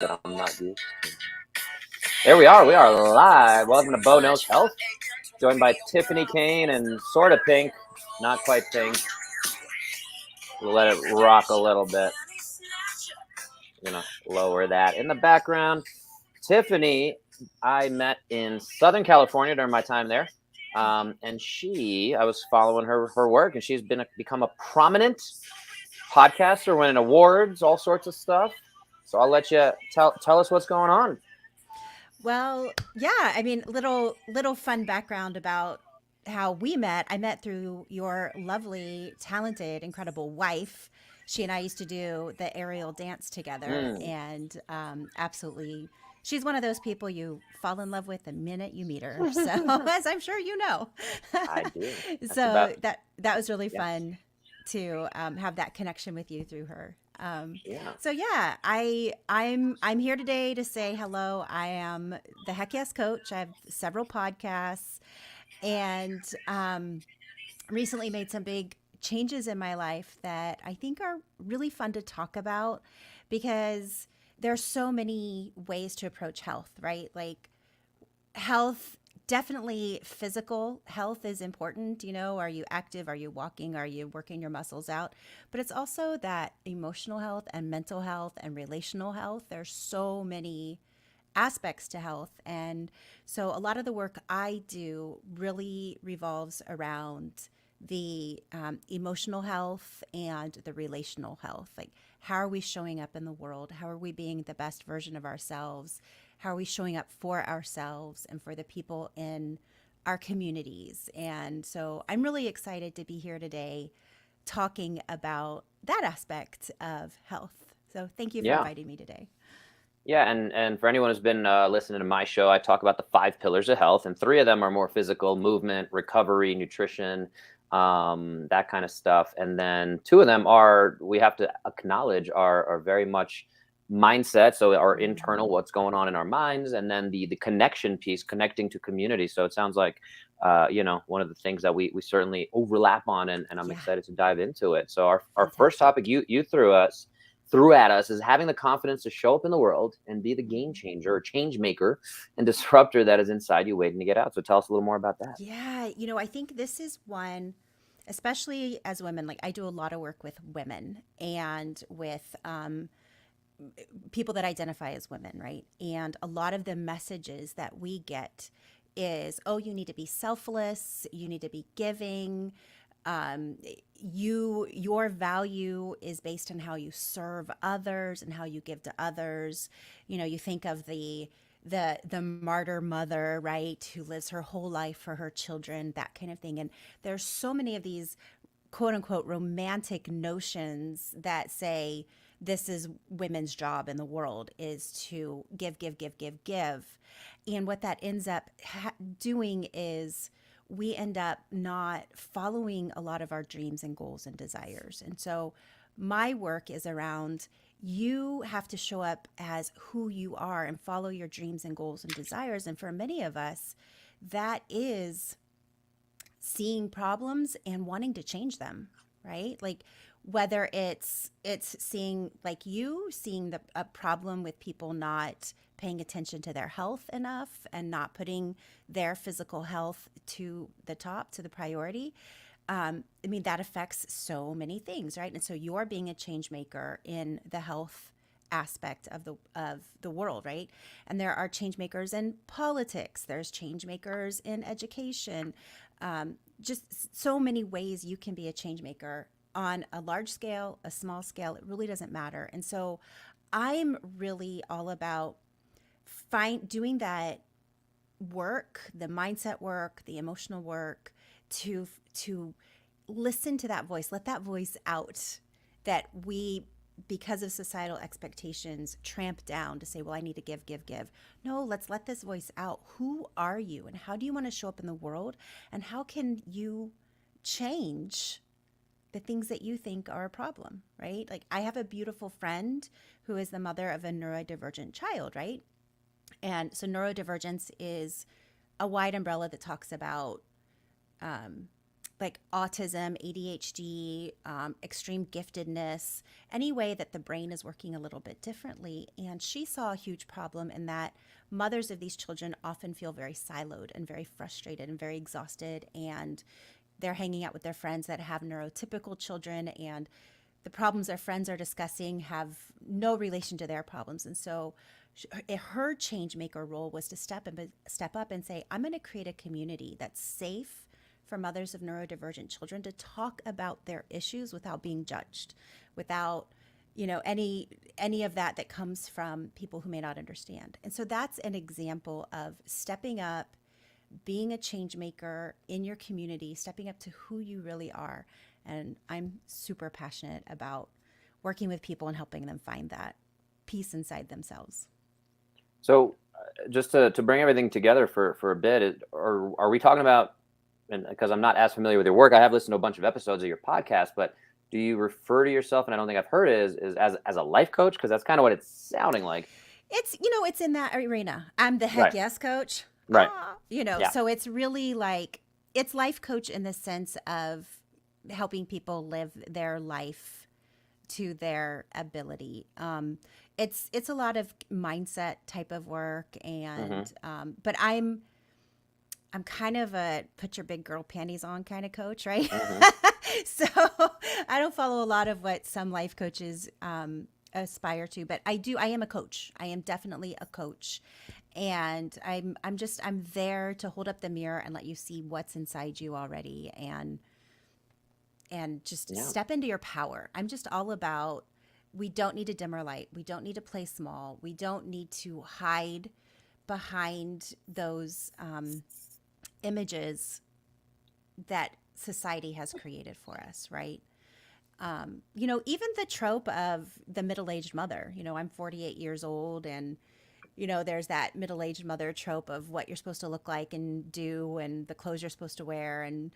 that I'm not used to. There we are. We are live. Welcome to Bo Knows Health. Joined by Tiphany Kane and sort of Pink, not quite Pink. We'll let it rock a little bit. I'm gonna lower that in the background. Tiphany, I met in Southern California during my time there, and I was following her work, and she's become a prominent podcaster, winning awards, all sorts of stuff. So I'll let you tell us what's going on. Well, yeah, I mean, little fun background about how we met. I met through your lovely, talented, incredible wife. She and I used to do the aerial dance together, Mm, and absolutely, she's one of those people you fall in love with the minute you meet her. So, as I'm sure you know, I do. That's about so that was really yeah, fun to have that connection with you through her. yeah. So yeah, I'm here today to say hello. I am the Heck Yes Coach. I have several podcasts, and recently made some big changes in my life that I think are really fun to talk about because there's so many ways to approach health, right? Like health, definitely physical health is important. Are you active? Are you walking? Are you working your muscles out? But it's also that emotional health and mental health and relational health. There's so many aspects to health. And so a lot of the work I do really revolves around the emotional health and the relational health. Like, how are we showing up in the world? How are we being the best version of ourselves? How are we showing up for ourselves and for the people in our communities? And so I'm really excited to be here today talking about that aspect of health. So thank you for Yeah. inviting me today. Yeah, and for anyone who's been listening to my show, I talk about the 5 pillars of health, and 3 of them are more physical: movement, recovery, nutrition, that kind of stuff. And then 2 of them are, we have to acknowledge, are very much mindset. So our internal, Mhm. what's going on in our minds, and then the connection piece, connecting to community. So it sounds like one of the things that we certainly overlap on, and I'm Yeah, excited to dive into it. So our first fantastic. topic you threw at us is having the confidence to show up in the world and be the game Mhm. changer or change maker and disruptor that is inside you waiting to get out. So tell us a little more about that. Yeah, I think this is one, especially as women, like I do a lot of work with women and with people that identify as women, right? And a lot of the messages that we get is, oh, you need to be selfless, you need to be giving. Um, your value is based on how you serve others and how you give to others. You think of the martyr mother, right, who lives her whole life for her children, that kind of thing. And there's so many of these quote unquote romantic notions that say this is women's job in the world is to give, give, give, give, give. And what that ends up doing is we end up not following a lot of our dreams and goals and desires. And so my work is around you have to show up as who you are and follow your dreams and goals and desires. And for many of us, that is seeing problems and wanting to change them, right? Like whether it's seeing, like you seeing a problem with people not paying attention to their health enough and not putting their physical health to the top, to the priority. I mean, that affects so many things, right? And so you're being a change maker in the health aspect of the world, right? And there are change makers in politics. There's change makers in education. Just so many ways you can be a change maker on a large scale, a small scale. It really doesn't matter. And so I'm really all about doing that work, the mindset work, the emotional work, to listen to that voice, let that voice out that we, because of societal expectations, tramp down to say, well, I need to give, give, give. No, let's let this voice out. Who are you and how do you want to show up in the world? And how can you change the things that you think are a problem, right? Like I have a beautiful friend who is the mother of a neurodivergent child, right? And so neurodivergence is a wide umbrella that talks about like autism, ADHD, extreme giftedness, any way that the brain is working a little bit differently. And she saw a huge problem in that mothers of these children often feel very siloed and very frustrated and very exhausted. And they're hanging out with their friends that have neurotypical children, and the problems their friends are discussing have no relation to their problems. And so her change maker role was to step up and say, I'm going to create a community that's safe for mothers of neurodivergent children to talk about their issues without being judged, without any of that comes from people who may not understand. And so that's an example of stepping up, being a change maker in your community, stepping up to who you really are. And I'm super passionate about working with people and helping them find that peace inside themselves. So, just to bring everything together for a bit, are we talking about? And because I'm not as familiar with your work, I have listened to a bunch of episodes of your podcast, but do you refer to yourself, and I don't think I've heard it, is as a life coach? Because that's kind of what it's sounding like. It's in that arena. I'm the heck Right. yes coach. Right. Yeah. So it's really like, it's life coach in the sense of helping people live their life to their ability. It's a lot of mindset type of work, and but I'm kind of a put your big girl panties on kind of coach, right? So I don't follow a lot of what some life coaches aspire to, but I am a coach. I am definitely a coach, and I'm there to hold up the mirror and let you see what's inside you already, and just step into your power. I'm just all about, we don't need to dim our light. We don't need to play small. We don't need to hide behind those images that society has created for us, right? Even the trope of the middle-aged mother. I'm 48 years old, and there's that middle-aged mother trope of what you're supposed to look like and do, and the clothes you're supposed to wear, and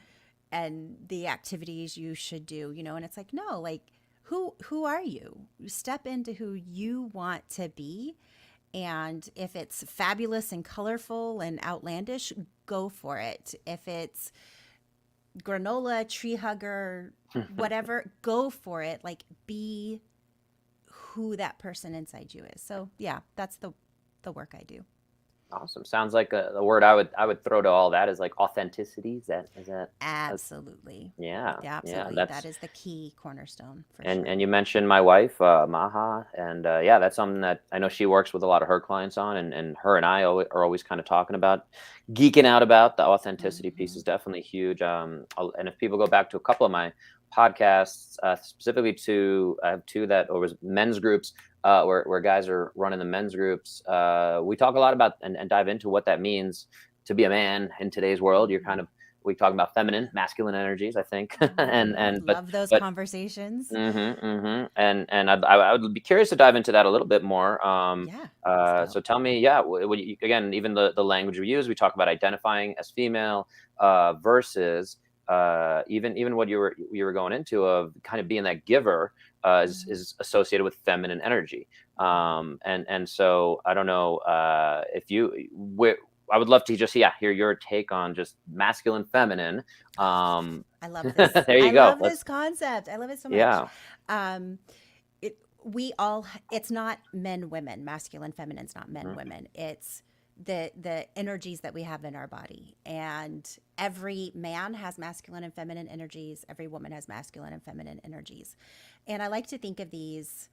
the activities you should do, and it's like, no, like, who are you? Step into who you want to be. And if it's fabulous and colorful and outlandish, go for it. If it's granola, tree hugger, whatever, go for it. Like, be who that person inside you is. So yeah, that's the work I do. Awesome. Sounds like the word I would throw to all that is like authenticity. Is that? Absolutely. Yeah. Absolutely. Yeah. That is the key cornerstone for And sure. and you mentioned my wife, Maha, and yeah, that's something that I know she works with a lot of her clients on, and her and I are always kind of talking about, geeking out about the authenticity piece is definitely huge. And if people go back to a couple of my podcasts, specifically I have two that was men's groups, where guys are running the men's groups. We talk a lot about and dive into what that means to be a man in today's world. We talk about feminine, masculine energies, I think, and love those but conversations. And I would be curious to dive into that a little bit more. So tell me, again, even the language we use, we talk about identifying as female, versus even what you were going into of kind of being that giver, is associated with feminine energy. And so I don't know I would love to just hear your take on just masculine, feminine. I love this. There you I go. love this concept. I love it so much. Yeah. It's not men, women, masculine, feminine. It's not men, women. It's the energies that we have in our body. And every man has masculine and feminine energies. Every woman has masculine and feminine energies. And I like to think of these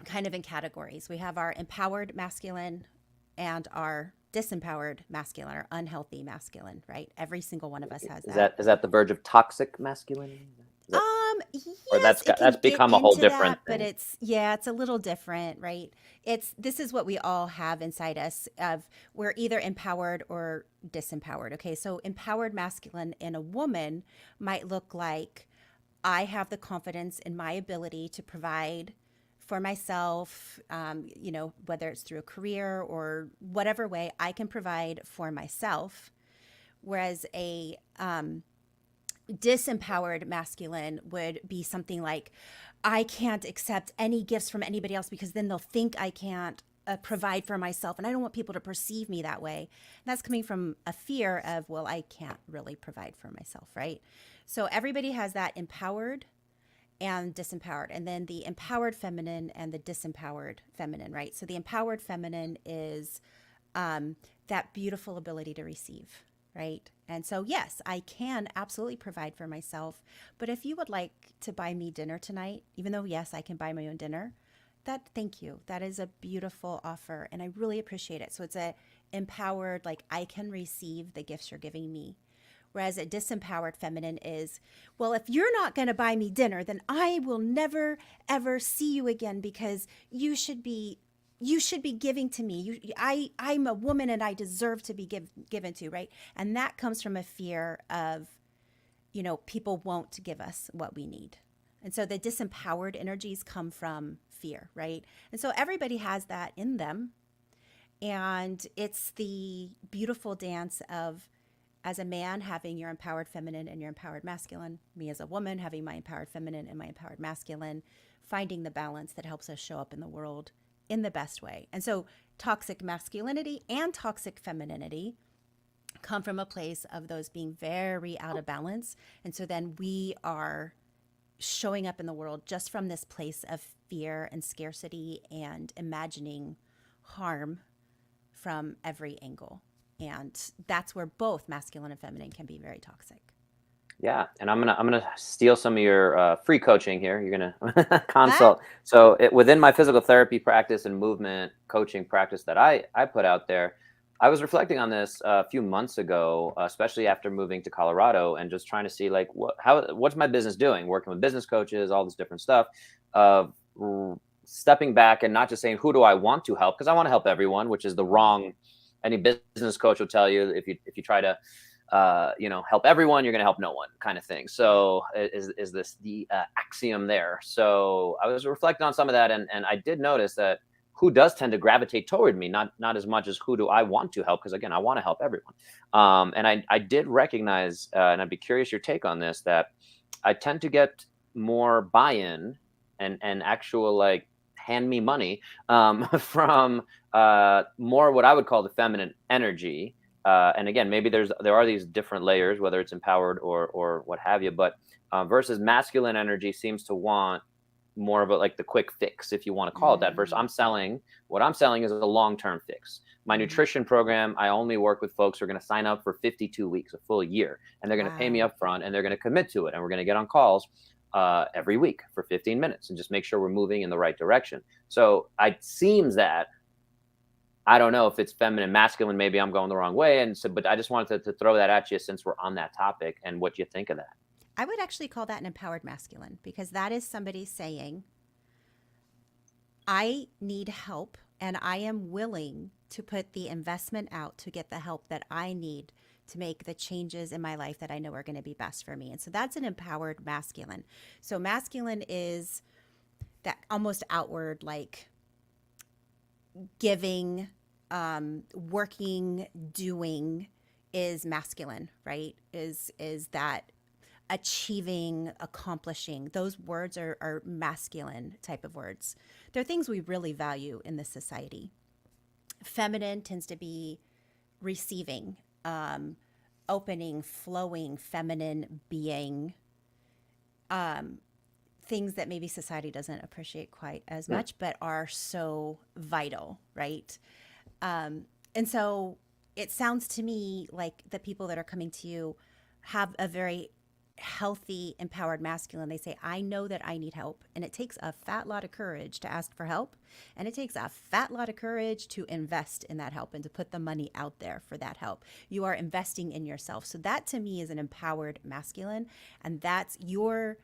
kind of in categories. We have our empowered masculine and our disempowered masculine or unhealthy masculine, right? Every single one of us has that. Is that the verge of toxic masculinity? Yes, or that's become a whole different that, thing. but it's a little different, right? This is what we all have inside us of, we're either empowered or disempowered. Okay, so empowered masculine in a woman might look like, I have the confidence in my ability to provide for myself, whether it's through a career or whatever way I can provide for myself. Whereas a disempowered masculine would be something like, I can't accept any gifts from anybody else because then they'll think I can't provide for myself, and I don't want people to perceive me that way. And that's coming from a fear of, well, I can't really provide for myself, right? So everybody has that empowered and disempowered, and then the empowered feminine and the disempowered feminine, right? So the empowered feminine is that beautiful ability to receive, right? And so, yes, I can absolutely provide for myself. But if you would like to buy me dinner tonight, even though, yes, I can buy my own dinner, that, thank you. That is a beautiful offer. And I really appreciate it. So it's a empowered, like, I can receive the gifts you're giving me. Whereas a disempowered feminine is, well, if you're not going to buy me dinner, then I will never, ever see you again because you should be giving to me. I'm a woman and I deserve to be given to, right? And that comes from a fear of, people won't give us what we need. And so the disempowered energies come from fear, right? And so everybody has that in them. And it's the beautiful dance of, as a man, having your empowered feminine and your empowered masculine, me as a woman, having my empowered feminine and my empowered masculine, finding the balance that helps us show up in the world in the best way. And so toxic masculinity and toxic femininity come from a place of those being very out of balance. And so then we are showing up in the world just from this place of fear and scarcity and imagining harm from every angle. And that's where both masculine and feminine can be very toxic. Yeah, and I'm gonna steal some of your free coaching here. You're gonna consult. So within my physical therapy practice and movement coaching practice that I put out there, I was reflecting on this a few months ago, especially after moving to Colorado and just trying to see like what's my business doing, working with business coaches, all this different stuff, of stepping back and not just saying who do I want to help, because I want to help everyone, which is the wrong. Any business coach will tell you if you try to help everyone, you're going to help no one, kind of thing. So is this the axiom there? So I was reflecting on some of that, and I did notice that who does tend to gravitate toward me, not as much as who do I want to help, because again, I want to help everyone. And I did recognize, and I'd be curious your take on this, that I tend to get more buy-in and actual like hand me money from more what I would call the feminine energy. And again, maybe there are these different layers, whether it's empowered or what have you, but versus masculine energy seems to want more of a, like the quick fix, if you want to call it that. Versus what I'm selling is a long-term fix. My nutrition program, I only work with folks who are going to sign up for 52 weeks, a full year, and they're going to pay me up front, and they're going to commit to it, and we're going to get on calls every week for 15 minutes and just make sure we're moving in the right direction. So it seems that, I don't know if it's feminine, masculine, maybe I'm going the wrong way. And so, but I just wanted to throw that at you since we're on that topic, and what you think of that. I would actually call that an empowered masculine, because that is somebody saying, I need help and I am willing to put the investment out to get the help that I need to make the changes in my life that I know are going to be best for me. And so that's an empowered masculine. So masculine is that almost outward, like giving, working, doing is masculine, right? Is that achieving, accomplishing. Those words are masculine type of words. They're things we really value in this society. Feminine tends to be receiving, opening, flowing, feminine being, things that maybe society doesn't appreciate quite as much, but are so vital, right? And so it sounds to me like the people that are coming to you have a very healthy, empowered masculine. They say, I know that I need help. And it takes a fat lot of courage to ask for help. And it takes a fat lot of courage to invest in that help and to put the money out there for that help. You are investing in yourself. So that to me is an empowered masculine. And that's your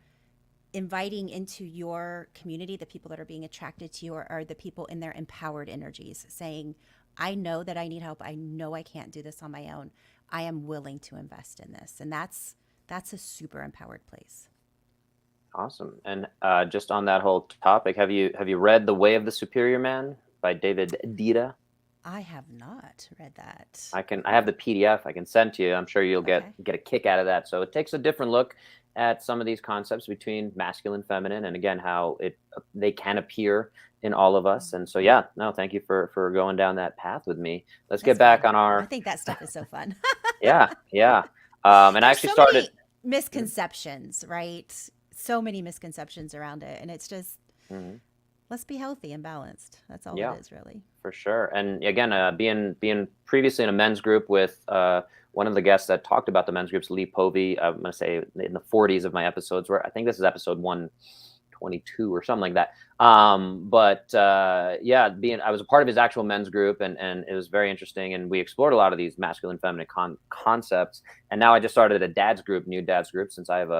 inviting into your community, the people that are being attracted to you are the people in their empowered energies, saying, I know that I need help. I know I can't do this on my own. I am willing to invest in this. And that's a super empowered place. Awesome. And just on that whole topic, have you read The Way of the Superior Man by David Dita? I have not read that. I have the PDF I can send to you. I'm sure you'll get Okay. a kick out of that. So it takes a different look at some of these concepts between masculine, feminine, and again how they can appear in all of us. And so yeah, no, thank you for going down that path with me. Let's That's get back fun. on I our think that stuff is so fun. yeah, yeah. And I There's actually so started. many misconceptions, right? So many misconceptions around it. And it's just, Mhm. let's be healthy and balanced. That's all it Yeah, is, really. for sure. And again, being previously in a men's group with one of the guests that talked about the men's groups, Lee Povey. I'm going to say in the 40s of my episodes, where I think this is episode 122 or something like that. But yeah, I was a part of his actual men's group, and it was very interesting. And we explored a lot of these masculine, feminine concepts. And now I just started a dad's group, new dad's group, since I have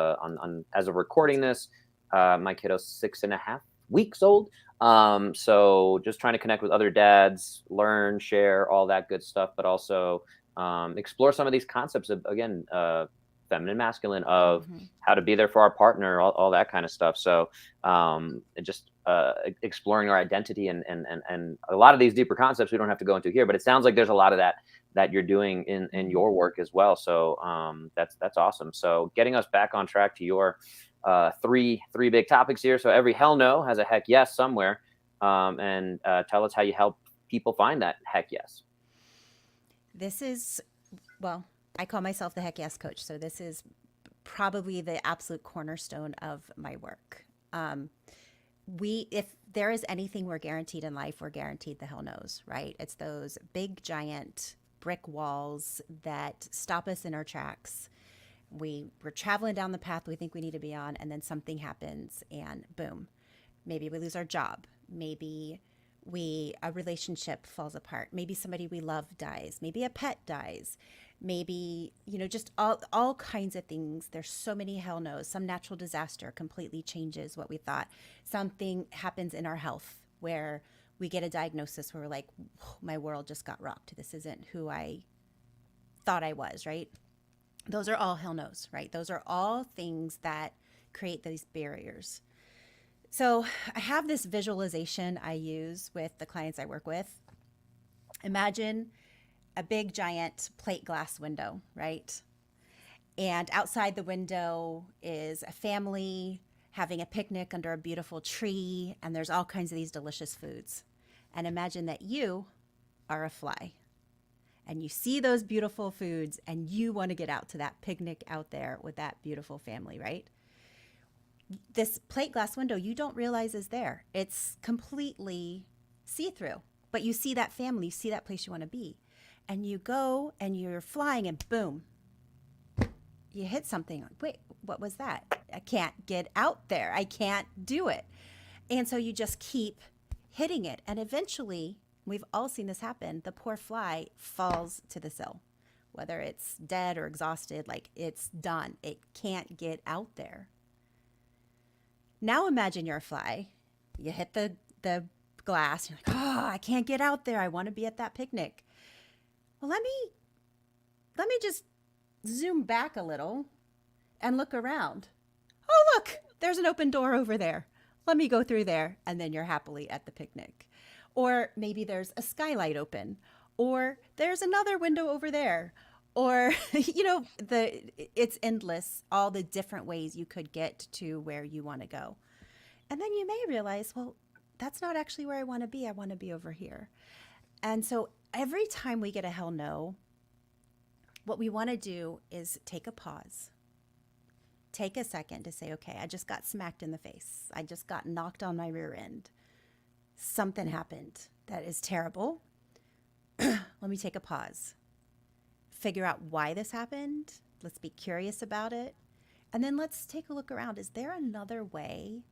as of recording this, my kiddo's 6.5 weeks old. So just trying to connect with other dads, learn, share, all that good stuff, but also explore some of these concepts of, again, feminine, masculine, of Hmm. how to be there for our partner, all that kind of stuff. So just exploring our identity and a lot of these deeper concepts we don't have to go into here, but it sounds like there's a lot of that you're doing in Hmm. your work as well. So that's awesome. So getting us back on track to your three big topics here. So every hell no has a heck yes somewhere, and tell us how you help people find that heck yes. This is, well, I call myself the Heck Yes Coach. So this is probably the absolute cornerstone of my work. Um, if there is anything we're guaranteed in life, we're guaranteed the hell no's, right? It's those big, giant brick walls that stop us in our tracks. We're traveling down the path we think we need to be on, and then something happens, and boom, maybe we lose our job. Maybe a relationship falls apart. Maybe somebody we love dies. Maybe a pet dies. Maybe, just all kinds of things. There's so many hell no's. Some natural disaster completely changes what we thought. Something happens in our health where we get a diagnosis where we're like, my world just got rocked. This isn't who I thought I was, right? Those are all hell no's, right? Those are all things that create these barriers. So I have this visualization I use with the clients I work with. Imagine a big giant plate glass window, right? And outside the window is a family having a picnic under a beautiful tree, and there's all kinds of these delicious foods. And imagine that you are a fly and you see those beautiful foods and you want to get out to that picnic out there with that beautiful family, right? This plate glass window you don't realize is there. It's completely see through, but you see that family, you see that place you want to be. And you go and you're flying, and boom, you hit something. Wait, what was that? I can't get out there. I can't do it. And so you just keep hitting it. And eventually, we've all seen this happen. The poor fly falls to the sill, whether it's dead or exhausted, like it's done. It can't get out there. Now imagine you're a fly. You hit the glass. You're like, oh, I can't get out there. I want to be at that picnic. Well, let me just zoom back a little and look around. Oh, look, there's an open door over there. Let me go through there. And then you're happily at the picnic. Or maybe there's a skylight open, or there's another window over there. Or, it's endless, all the different ways you could get to where you want to go. And then you may realize, well, that's not actually where I want to be. I want to be over here. And so every time we get a hell no, what we want to do is take a pause. Take a second to say, okay, I just got smacked in the face. I just got knocked on my rear end. Something happened that is terrible. Let me take a pause. Figure out why this happened. Let's be curious about it. And then let's take a look around. Is there another way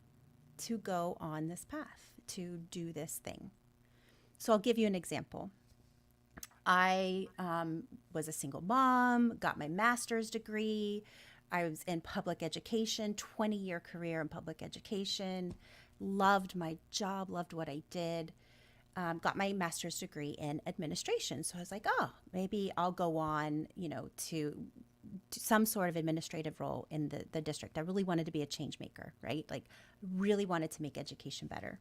to go on this path, to do this thing? So I'll give you an example. I was a single mom, got my master's degree. I was in public education, 20-year career in public education, loved my job, loved what I did. Got my master's degree in administration. So I was like, oh, maybe I'll go on, to some sort of administrative role in the district. I really wanted to be a change maker, right? Like, really wanted to make education better.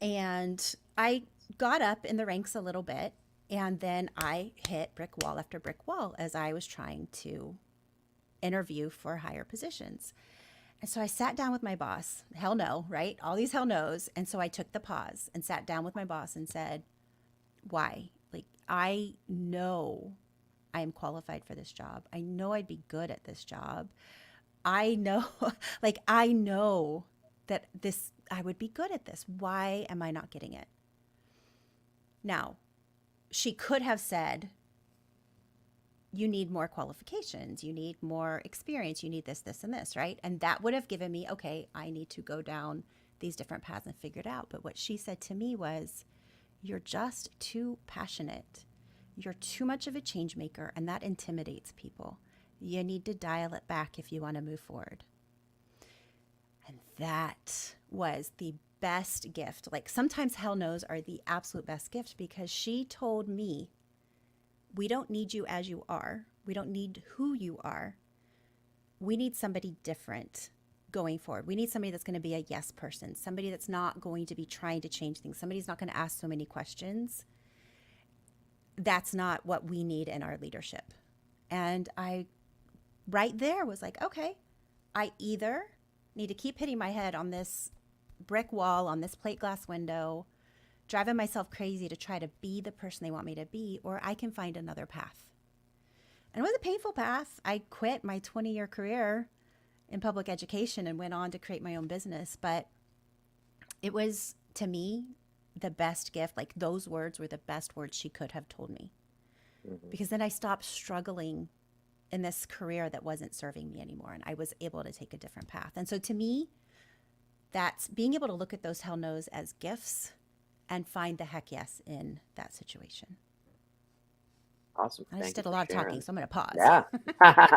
And I got up in the ranks a little bit, and then I hit brick wall after brick wall as I was trying to interview for higher positions. And so I sat down with my boss. Hell no, right? All these hell no's. And so I took the pause and sat down with my boss and said, why? Like, I know I am qualified for this job. I know I'd be good at this job. I know, I know that I would be good at this. Why am I not getting it? Now, she could have said, you need more qualifications, you need more experience, you need this, this, and this, right? And that would have given me, okay, I need to go down these different paths and figure it out. But what she said to me was, you're just too passionate. You're too much of a change maker, and that intimidates people. You need to dial it back if you want to move forward. And that was the best gift. Like, sometimes hell no's are the absolute best gift, because she told me, we don't need you as you are. We don't need who you are. We need somebody different going forward. We need somebody that's going to be a yes person, somebody that's not going to be trying to change things, somebody who's not going to ask so many questions. That's not what we need in our leadership. And I, right there, was like, okay, I either need to keep hitting my head on this brick wall, on this plate glass window, driving myself crazy to try to be the person they want me to be, or I can find another path. And it was a painful path. I quit my 20-year career in public education and went on to create my own business. But it was, to me, the best gift. Like, those words were the best words she could have told me. Mm-hmm. Because then I stopped struggling in this career that wasn't serving me anymore, and I was able to take a different path. And so to me, that's being able to look at those hell no's as gifts and find the heck yes in that situation. Awesome. I just did a lot of talking, so I'm going to pause. Yeah,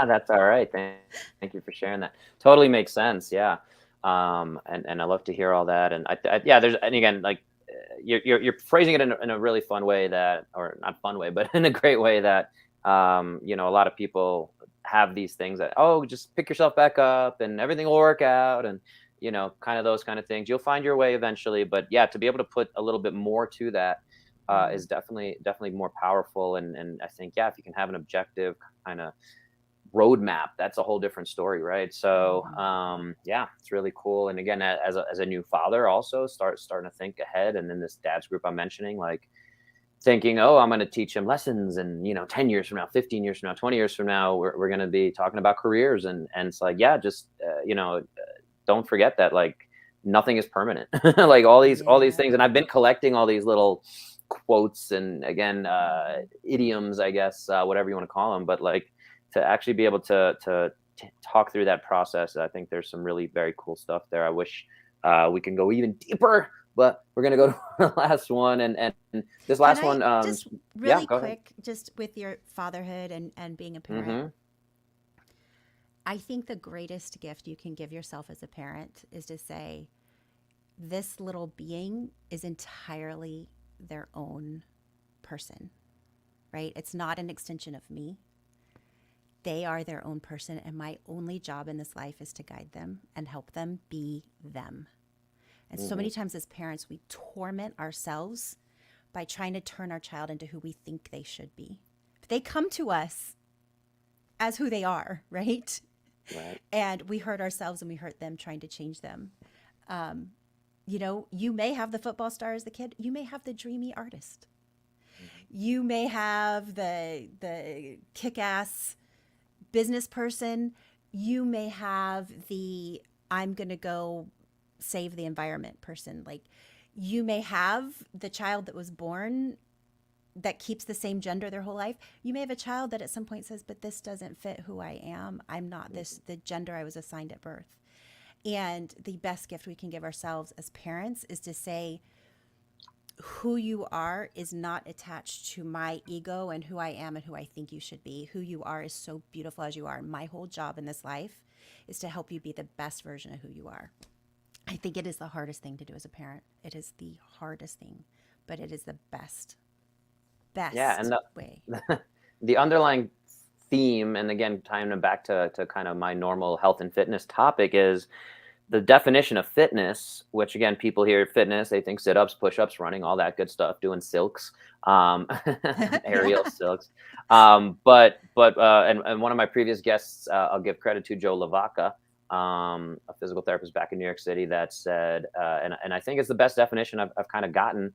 that's all right. Thank you for sharing that. Totally makes sense. Yeah. And I love to hear all that. And and again, like, you're phrasing it in a really fun way, that, or not fun way, but in a great way, that, a lot of people have these things that, oh, just pick yourself back up and everything will work out. And, kind of those kind of things. You'll find your way eventually. But yeah, to be able to put a little bit more to that is definitely more powerful. And I think, yeah, if you can have an objective kind of roadmap, that's a whole different story, right? So yeah, it's really cool. And again, as a new father, also starting to think ahead. And in this dad's group I'm mentioning, like, thinking, oh, I'm going to teach him lessons, and 10 years from now, 15 years from now, 20 years from now, we're going to be talking about careers. And it's like, yeah, just don't forget that, like, nothing is permanent. Like, all these things. And I've been collecting all these little quotes and, again, idioms, I guess, whatever you want to call them. But, like, to actually be able to talk through that process, I think there's some really very cool stuff there. I wish we can go even deeper, but we're going to go to the last one. And this last one, just really quick, just with your fatherhood and being a parent. Mm-hmm. I think the greatest gift you can give yourself as a parent is to say, this little being is entirely their own person, right? It's not an extension of me. They are their own person, and my only job in this life is to guide them and help them be them. And so many times as parents, we torment ourselves by trying to turn our child into who we think they should be. But they come to us as who they are, right? Right. And we hurt ourselves and we hurt them trying to change them. You may have the football star as the kid. You may have the dreamy artist. You may have the kick-ass business person. You may have the I'm going to go save the environment person. Like, you may have the child that was born that keeps the same gender their whole life. You may have a child that at some point says, but this doesn't fit who I am. I'm not the gender I was assigned at birth. And the best gift we can give ourselves as parents is to say, who you are is not attached to my ego and who I am and who I think you should be. Who you are is so beautiful as you are. My whole job in this life is to help you be the best version of who you are. I think it is the hardest thing to do as a parent. It is the hardest thing, but it is the best way. The underlying theme, and again, tying them back to kind of my normal health and fitness topic, is the definition of fitness, which again, people hear fitness, they think sit-ups, push-ups, running, all that good stuff, doing silks, aerial Yeah. silks. And one of my previous guests, I'll give credit to Joe Lavaca, a physical therapist back in New York City, that said, and I think it's the best definition I've kind of gotten,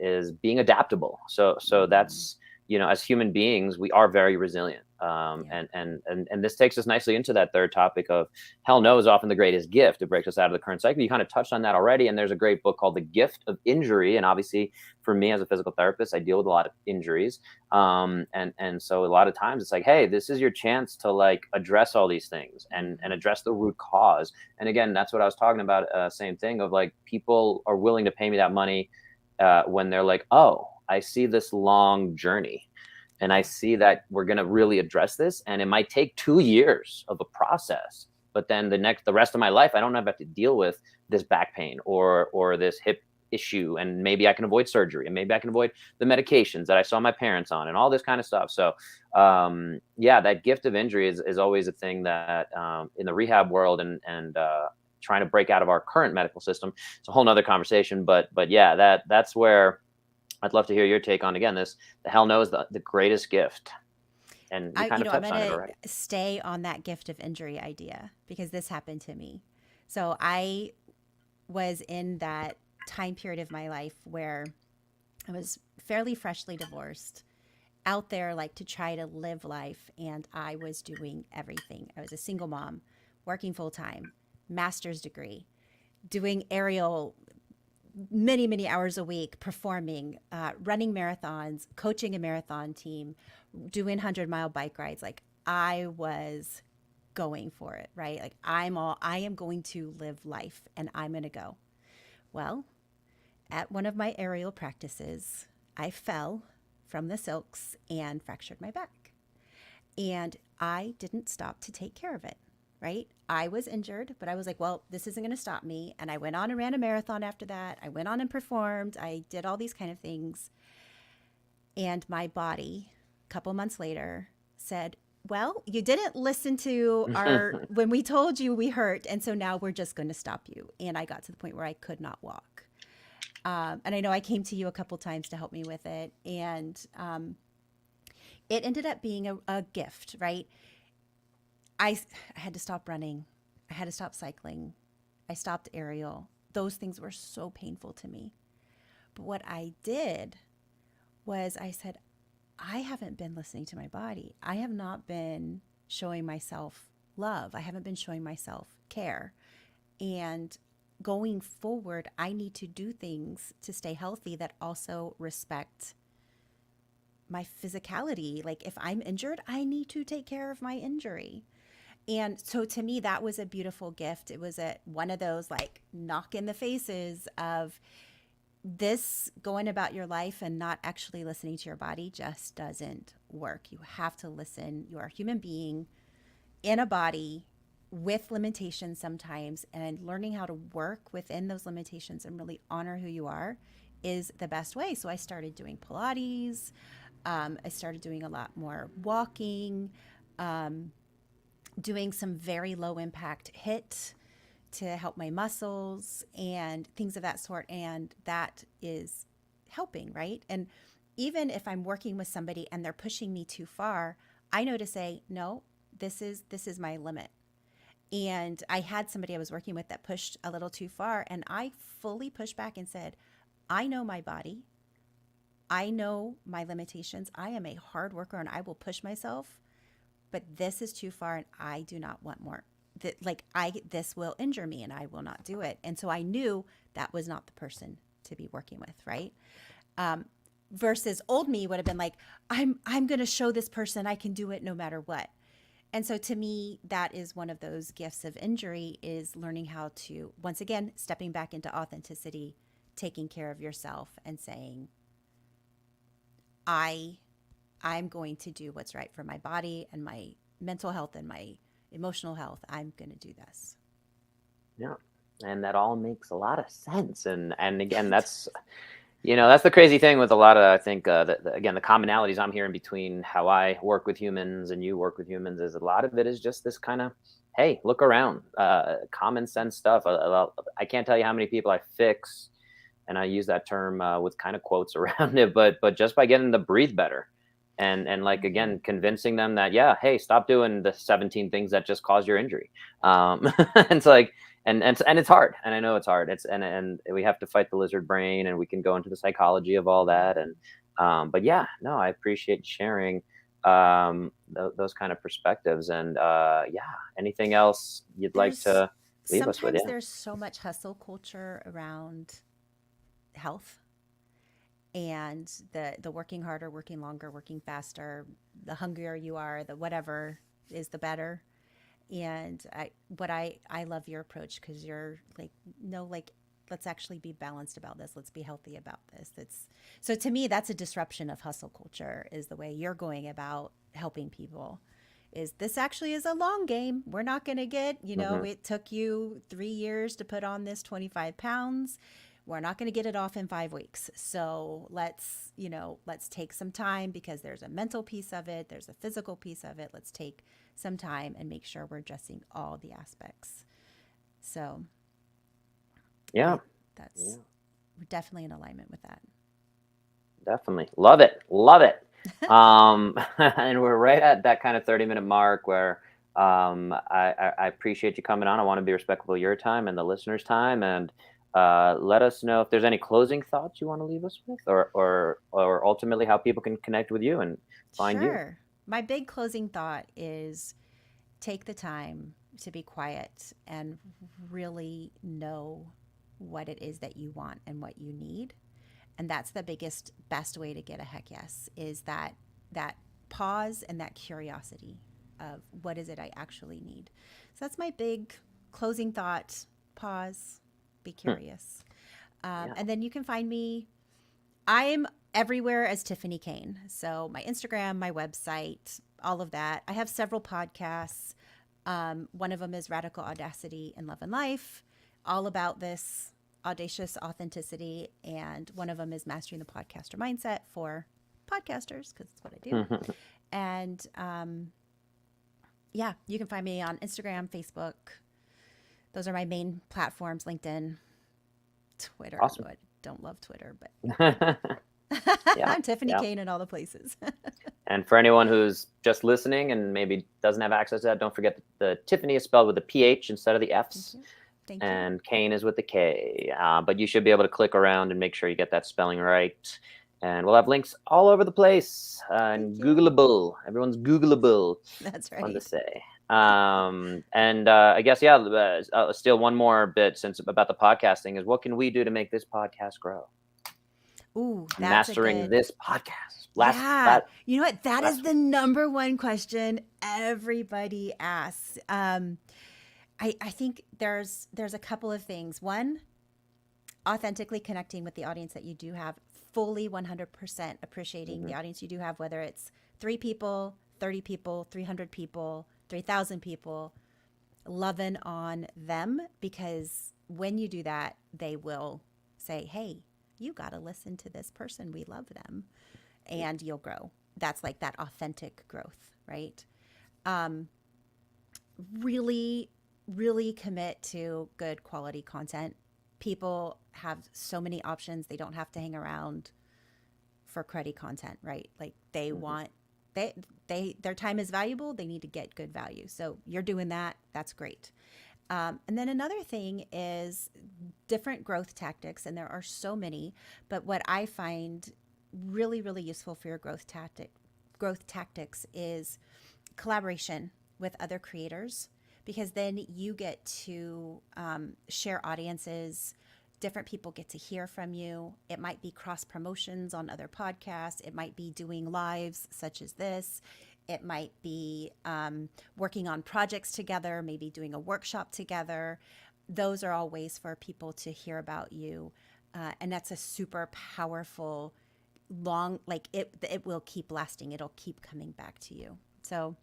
is being adaptable. So Mm, that's, as human beings, we are very resilient. yeah. And this takes us nicely into that third topic of hell no is often the greatest gift. It breaks us out of the current cycle. You kind of touched on that already. And there's a great book called The Gift of Injury. And obviously, for me as a physical therapist, I deal with a lot of injuries. And so a lot of times it's like, hey, this is your chance to like address all these things and Mhm. address the root cause. And again, that's what I was talking about. Same thing of like people are willing to pay me that money when they're like, oh, I see this long journey and I Yeah. see that we're going to really address this. And it might take 2 years of a process, but then the rest of my life, I don't have to deal with this back pain or this hip issue. And maybe I can avoid surgery and maybe I can avoid the medications that I saw my parents on and all this kind of stuff. So, yeah, that gift of injury is always a thing that, in the rehab world and trying to break out of our current medical system, it's a whole nother conversation, but yeah, that's where I'd love to hear your take on, again, this, the hell no is the greatest gift. And you kind of I'm touched going on it to already. stay on that gift of injury idea because this happened to me. So I was in that time period of my life where I was fairly freshly divorced, out there like to try to live life, and I was doing everything. I was a single mom, working full time, master's degree, doing aerial many hours a week, performing, running marathons, coaching a marathon team, doing 100-mile bike rides. Like I was going for it, right? Like I am going to live life and I'm going to go. Well, at one of my aerial practices, I fell from the silks and fractured my back. And I didn't stop to take care of it, right? I was injured, but I was like, well, this isn't going to stop me. And I went on and ran a marathon after that. I went on and performed. I did all these kind of things. And my body, a couple months later, said, well, you didn't listen to our, when we told you we hurt. And so now we're just going to stop you. And I got to the point where I could not walk. And I know I came to you a couple times to help me with it. And it ended up being a gift, right? I had to stop running. I had to stop cycling. I stopped aerial. Those things were so painful to me. But what I did was I said, I haven't been listening to my body. I have not been showing myself love. I haven't been showing myself care. And going forward, I need to do things to stay healthy that also respect my physicality. Like if I'm injured, I need to take care of my injury. And so to me, that was a beautiful gift. It was one of those like knock in the faces of this going about your life and not actually listening to your body just doesn't work. You have to listen. You are a human being in a body with limitations sometimes, and learning how to work within those limitations and really honor who you are is the best way. So I started doing Pilates. I started doing a lot more walking. Doing some very low impact HIIT to help my muscles and things of that sort. And that is helping, right? And even if I'm working with somebody and they're pushing me too far, I know to say, no, this is my limit. And I had somebody I was working with that pushed a little too far, and I fully pushed back and said, I know my body. I know my limitations. I am a hard worker and I will push myself, but this is too far and I do not want more. This will injure me and I will not do it. And so I knew that was not the person to be working with, right? Versus old me would have been like, I'm going to show this person I can do it no matter what. And so to me, that is one of those gifts of injury, is learning how to, once again, stepping back into authenticity, taking care of yourself and saying, I I'm going to do what's right for my body and my mental health and my emotional health. I'm going to do this. Yeah. And that all makes a lot of sense. And again, that's the crazy thing with a lot of, I think, again, the commonalities I'm hearing between how I work with humans and you work with humans is a lot of it is just this kind of hey, look around. Common sense stuff. I can't tell you how many people I fix, and I use that term with kind of quotes around it, but just by getting them to breathe better, and like again, convincing them that yeah, hey, stop doing the 17 things that just caused your injury. It's like, and it's hard, and I know it's hard. And we have to fight the lizard brain, and we can go into the psychology of all that, and but yeah, no, I appreciate sharing those kind of perspectives, and yeah, anything else you'd like There's to leave us with? sometimes Yeah. there's so much hustle culture around health and the working harder, working longer, working faster, the hungrier you are, the whatever is the better. And I love your approach because you're like, no, like, let's actually be balanced about this. Let's be healthy about this. It's so to me that's a disruption of hustle culture is the way you're going about helping people. Is this actually is a long game. We're not going to get, Hmm. it took you 3 years to put on this 25 pounds. We're not going to get it off in 5 weeks. So let's take some time because there's a mental piece of it. There's a physical piece of it. Let's take some time and make sure we're addressing all the aspects. So Yeah. I, Yeah. that's, we're definitely in alignment with that. Definitely. Love it. Love it. And we're right at that kind of 30-minute mark where I appreciate you coming on. I want to be respectful of your time and the listeners' time. And let us know if there's any closing thoughts you want to leave us with, or ultimately how people can connect with you and find you. Sure. My big closing thought is take the time to be quiet and really know what it is that you want and what you need. And that's the biggest best way to get a heck yes is that pause and that curiosity of what is it I actually need. So that's my big closing thought. Pause, be Hmm. curious. Yeah. And then you can find me. I'm everywhere as Tiphany Kane. So my Instagram, my website, all of that. I have several podcasts. One of them is Radical Audacity in Love and Life, all about this audacious authenticity. And one of them is Mastering the Podcaster Mindset for podcasters, because it's what I do. And yeah, you can find me on Instagram, Facebook. Those are my main platforms, LinkedIn, Twitter. Awesome. I don't love Twitter, but Yeah. I'm Tiphany Yeah. Kane in all the places. And for anyone who's just listening and maybe doesn't have access to that, don't forget the Tiffany is spelled with a PH instead of the Thank F's, you. Thank you. and Kane is with the K. But you should be able to click around and make sure you get that spelling right. And we'll have links all over the place Thank and you. Googleable. Everyone's Googleable. That's Fun to right. say. And I guess, yeah, still one more bit since about the podcasting is what can we do to make this podcast grow? Ooh, that's a Mastering good. this podcast. Yeah. You know what? That is the number one question everybody asks. I think there's a couple of things. One, authentically connecting with the audience that you do have, fully 100% appreciating Mhm. the audience you do have, whether it's 3 people, 30 people, 300 people, 3,000 people, loving on them because when you do that, they will say, hey, you got to listen to this person. We love them. And you'll grow. That's like that authentic growth, right? Um, really, really commit to good quality content. People have so many options. They don't have to hang around for cruddy content, right? Like they Mhm. want they their time is valuable. They need to get good value. So you're doing that. That's great. And then another thing is different growth tactics, and there are so many. But what I find really, really useful for your growth tactics is collaboration with other creators because then you get to share audiences. Different people get to hear from you. It might be cross promotions on other podcasts. It might be doing lives such as this. It might be working on projects together, maybe doing a workshop together. Those are all ways for people to hear about you. And that's a super powerful, long, like it will keep lasting. It'll keep coming back to you. So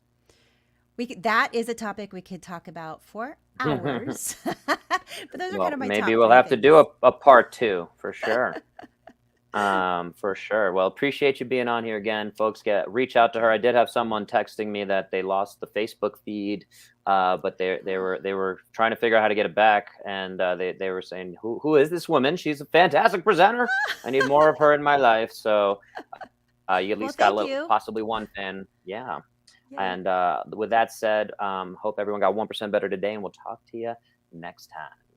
that is a topic we could talk about for hours. But those are kind Well, of my maybe top we'll three have to do things. a part two for sure. For sure. Well, appreciate you being on here again, folks. Reach out to her. I did have someone texting me that they lost the Facebook feed, but they were trying to figure out how to get it back, and they were saying, who is this woman? She's a fantastic presenter. I need more of her in my life. So you at Well, least got a thank little, you. possibly one fan. Yeah. Yay. And with that said, hope everyone got 1% better today, and we'll talk to you next time.